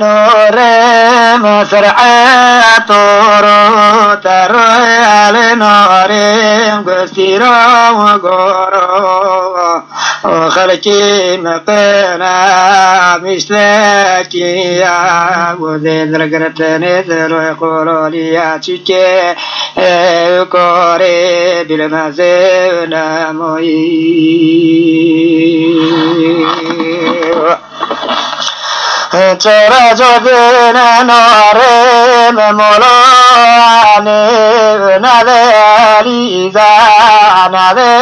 نور مسرعة طورو تروي نور قسيرا وقورو وخلقي مقنا مشتاكي يا وذل رقرتني ذلو يقولوا لي يا تشكي كوري بالمزينة موي چرا جدین نارم مولانی نداری زنده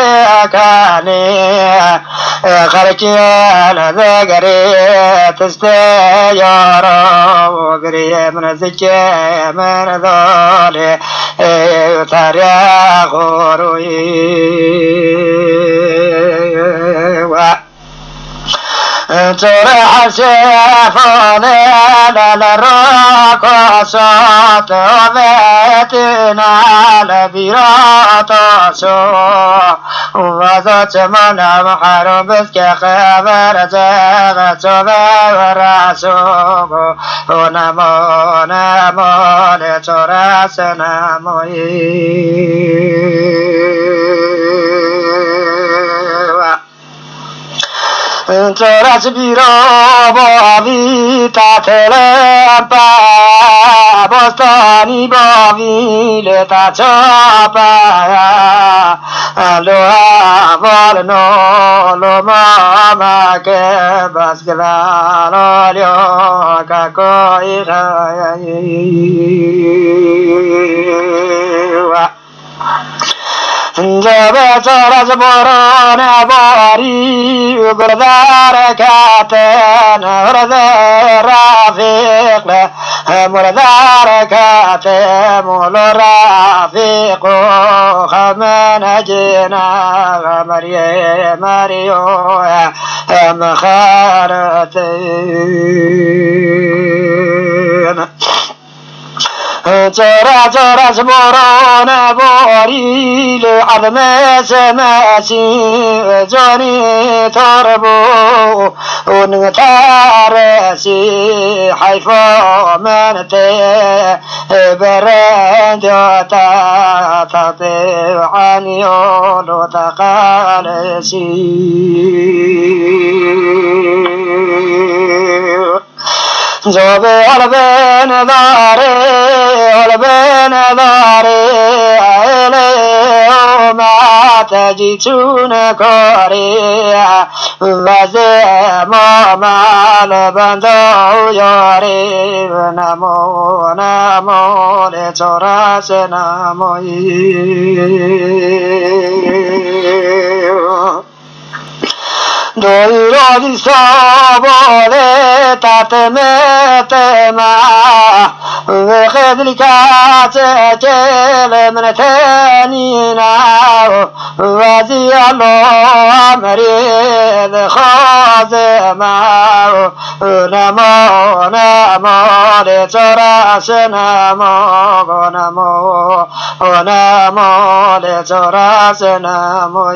کنی خرکی ندگری تستیارو گری من زکی من دالی تریخ روی ترى شافونا للراك وصوت وبيتنا لبيرات وصوت وذات منا محاربك خبر زغت ورسوب ونمو نمو لتراسنا تراس بیرا باوی تاتلپا بستانی باوی لتا چاپا لو اول نو لو ماما که بس گلالو لیو که کوئی خیلی جب سرز برون باری بردار کاتن ورد رافیق مردار کاتن مول رافیق خمن جنا مریو مخارتين چرا چرا سبوران باری لعظم سماسی جانی تربو ونغتارسي حيفو من برند تطيعان يولو تقالسي جواب البن داري البن داري ما تجيتون كوري وزيما مال بندو يوري نمو نمو لتراس نمو دویرو دی سابوده تاتمتما وخدلی کاته کل من تنینا وزی الله مرید خازما نمو نمو لتراس نمو نمو نمو لتراس نمو